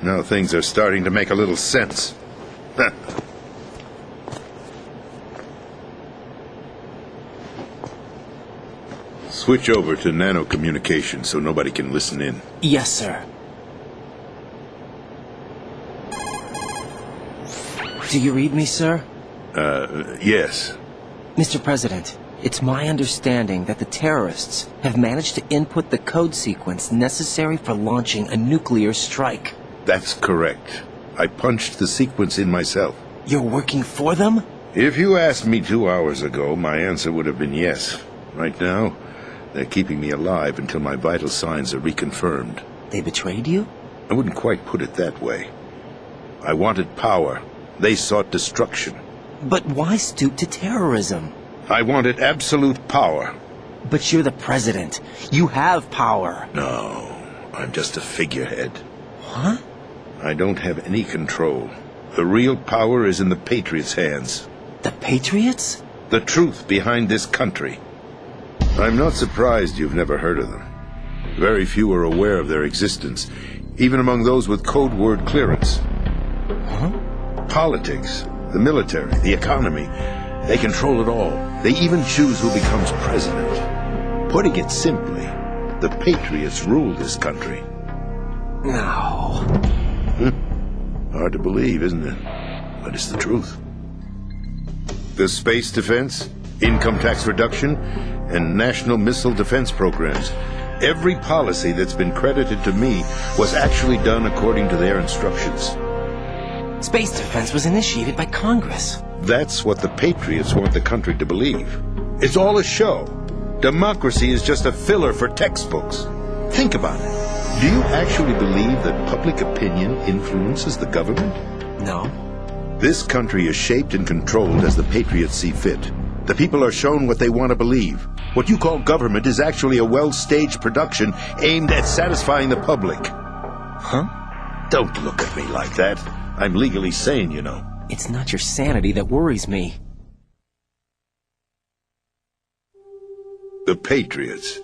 Now things are starting to make a little sense. Switch over to nano-communication so nobody can listen in. Yes, sir. Do you read me, sir? Yes. Mr. President, it's my understanding that the terrorists have managed to input the code sequence necessary for launching a nuclear strike. That's correct. I punched the sequence in myself. You're working for them? If you asked me 2 hours ago, my answer would have been yes. Right now, they're keeping me alive until my vital signs are reconfirmed. They betrayed you? I wouldn't quite put it that way. I wanted power. They sought destruction. But why stoop to terrorism? I wanted absolute power. But you're the president. You have power. No, I'm just a figurehead. What? I don't have any control. The real power is in the Patriots' hands. The Patriots? The truth behind this country. I'm not surprised you've never heard of them. Very few are aware of their existence, even among those with code word clearance. Huh? Politics, the military, the economy, they control it all. They even choose who becomes president. Putting it simply, the Patriots rule this country. No. Hard to believe, isn't it? But it's the truth. The space defense, income tax reduction, and national missile defense programs. Every policy that's been credited to me was actually done according to their instructions. Space defense was initiated by Congress. That's what the Patriots want the country to believe. It's all a show. Democracy is just a filler for textbooks. Think about it. Do you actually believe that public opinion influences the government? No. This country is shaped and controlled as the Patriots see fit. The people are shown what they want to believe. What you call government is actually a well-staged production aimed at satisfying the public. Huh? Don't look at me like that. I'm legally sane, you know. It's not your sanity that worries me. The Patriots.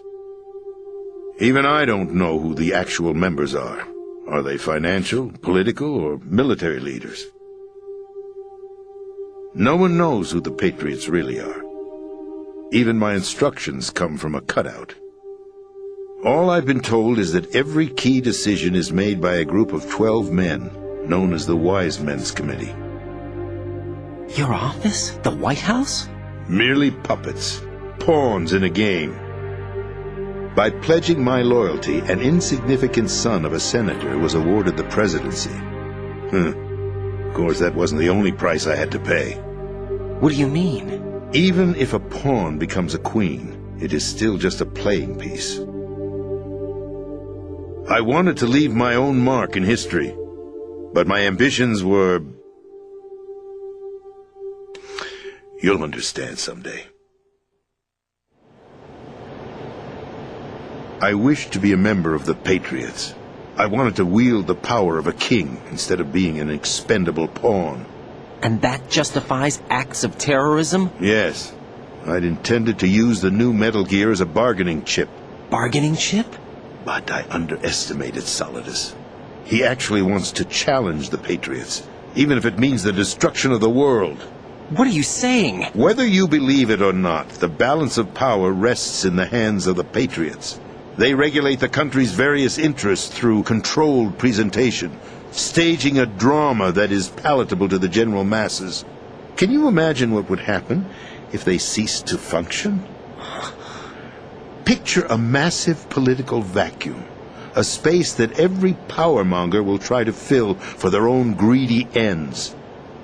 Even I don't know who the actual members are. Are they financial, political, or military leaders? No one knows who the Patriots really are. Even my instructions come from a cutout. All I've been told is that every key decision is made by a group of 12 men, known as the Wise Men's Committee. Your office? The White House? Merely puppets, pawns in a game. By pledging my loyalty, an insignificant son of a senator was awarded the presidency. Of course, that wasn't the only price I had to pay. What do you mean? Even if a pawn becomes a queen, it is still just a playing piece. I wanted to leave my own mark in history, but my ambitions were... You'll understand someday. I wished to be a member of the Patriots. I wanted to wield the power of a king instead of being an expendable pawn. And that justifies acts of terrorism? Yes. I'd intended to use the new Metal Gear as a bargaining chip. Bargaining chip? But I underestimated Solidus. He actually wants to challenge the Patriots, even if it means the destruction of the world. What are you saying? Whether you believe it or not, the balance of power rests in the hands of the Patriots. They regulate the country's various interests through controlled presentation, staging a drama that is palatable to the general masses. Can you imagine what would happen if they ceased to function? Picture a massive political vacuum, a space that every powermonger will try to fill for their own greedy ends.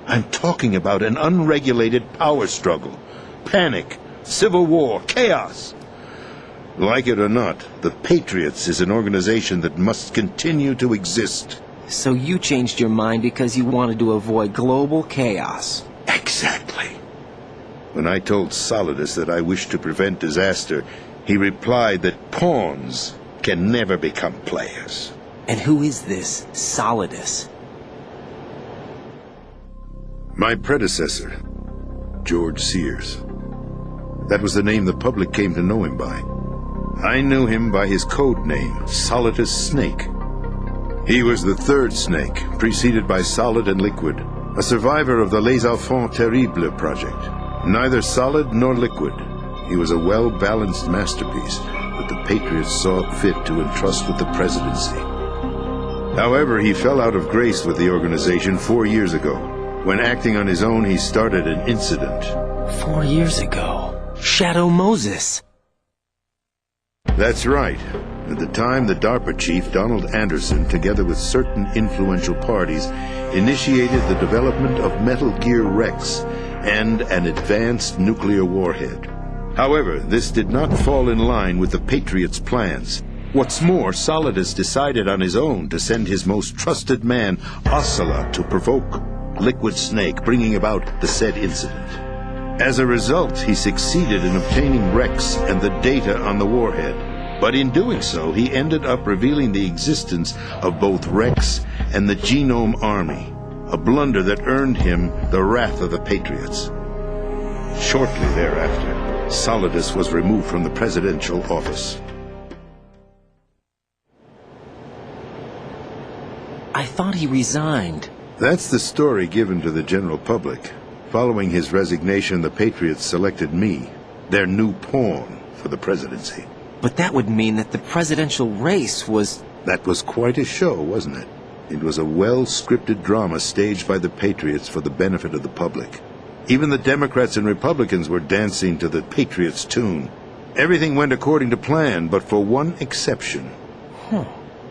I'm talking about an unregulated power struggle, panic, civil war, chaos. Like it or not, the Patriots is an organization that must continue to exist. So you changed your mind because you wanted to avoid global chaos. Exactly. When I told Solidus that I wished to prevent disaster, he replied that pawns can never become players. And who is this Solidus? My predecessor, George Sears. That was the name the public came to know him by. I knew him by his code name, Solidus Snake. He was the third snake, preceded by Solid and Liquid, a survivor of the Les Enfants Terribles project. Neither Solid nor Liquid. He was a well-balanced masterpiece that the Patriots saw fit to entrust with the presidency. However, he fell out of grace with the organization 4 years ago. When acting on his own, he started an incident. 4 years ago. Shadow Moses. That's right. At the time, the DARPA chief, Donald Anderson, together with certain influential parties, initiated the development of Metal Gear Rex and an advanced nuclear warhead. However, this did not fall in line with the Patriots' plans. What's more, Solidus decided on his own to send his most trusted man, Ocelot, to provoke Liquid Snake, bringing about the said incident. As a result, he succeeded in obtaining Rex and the data on the warhead. But in doing so, he ended up revealing the existence of both Rex and the Genome Army, a blunder that earned him the wrath of the Patriots. Shortly thereafter, Solidus was removed from the presidential office. I thought he resigned. That's the story given to the general public. Following his resignation, the Patriots selected me, their new pawn, for the presidency. But that would mean that the presidential race was... That was quite a show, wasn't it? It was a well-scripted drama staged by the Patriots for the benefit of the public. Even the Democrats and Republicans were dancing to the Patriots' tune. Everything went according to plan, but for one exception.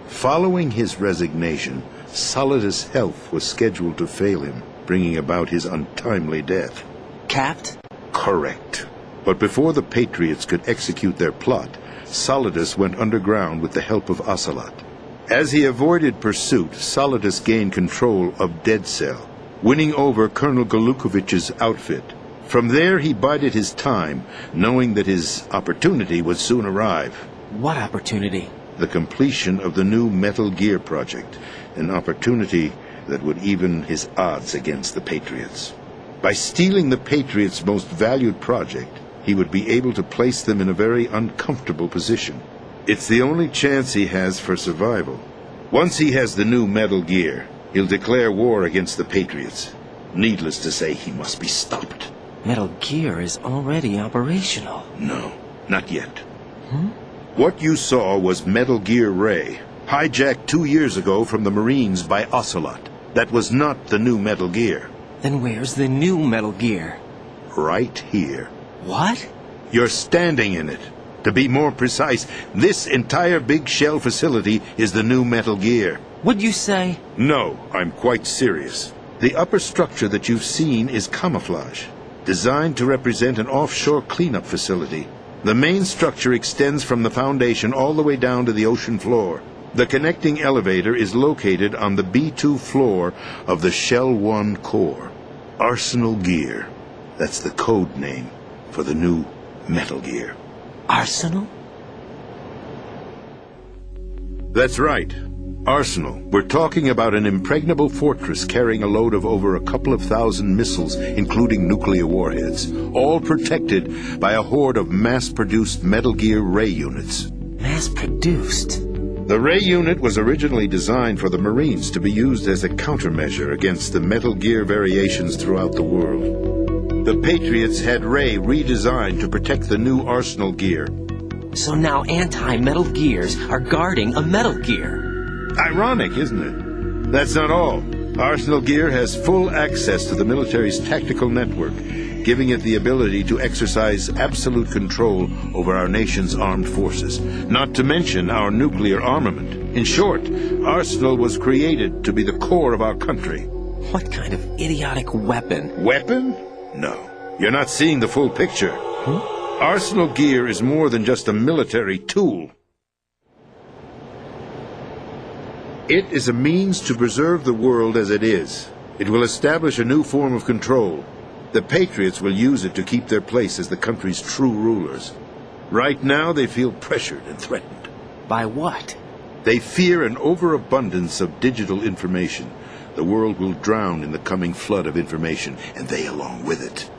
Following his resignation, Solidus' health was scheduled to fail him, bringing about his untimely death. Capped? Correct. But before the Patriots could execute their plot, Solidus went underground with the help of Ocelot. As he avoided pursuit, Solidus gained control of Dead Cell, winning over Colonel Golukovich's outfit. From there, he bided his time, knowing that his opportunity would soon arrive. What opportunity? The completion of the new Metal Gear project, an opportunity that would even his odds against the Patriots. By stealing the Patriots' most valued project, he would be able to place them in a very uncomfortable position. It's the only chance he has for survival. Once he has the new Metal Gear, he'll declare war against the Patriots. Needless to say, he must be stopped. Metal Gear is already operational. No, not yet. What you saw was Metal Gear Ray, hijacked 2 years ago from the Marines by Ocelot. That was not the new Metal Gear. Then where's the new Metal Gear? Right here. What? You're standing in it. To be more precise, this entire big shell facility is the new Metal Gear. What'd you say? No, I'm quite serious. The upper structure that you've seen is camouflage, designed to represent an offshore cleanup facility. The main structure extends from the foundation all the way down to the ocean floor. The connecting elevator is located on the B2 floor of the Shell 1 core. Arsenal Gear. That's the code name for the new Metal Gear. Arsenal? That's right. Arsenal. We're talking about an impregnable fortress carrying a load of over a couple of thousand missiles, including nuclear warheads, all protected by a horde of mass-produced Metal Gear Ray units. Mass-produced? The Ray unit was originally designed for the Marines to be used as a countermeasure against the Metal Gear variations throughout the world. The Patriots had Ray redesigned to protect the new Arsenal Gear. So now anti-Metal Gears are guarding a Metal Gear. Ironic, isn't it? That's not all. Arsenal Gear has full access to the military's tactical network, giving it the ability to exercise absolute control over our nation's armed forces, not to mention our nuclear armament. In short, Arsenal was created to be the core of our country. What kind of idiotic weapon? Weapon? No. You're not seeing the full picture. Arsenal Gear is more than just a military tool. It is a means to preserve the world as it is. It will establish a new form of control. The Patriots will use it to keep their place as the country's true rulers. Right now, they feel pressured and threatened. By what? They fear an overabundance of digital information. The world will drown in the coming flood of information, and they along with it.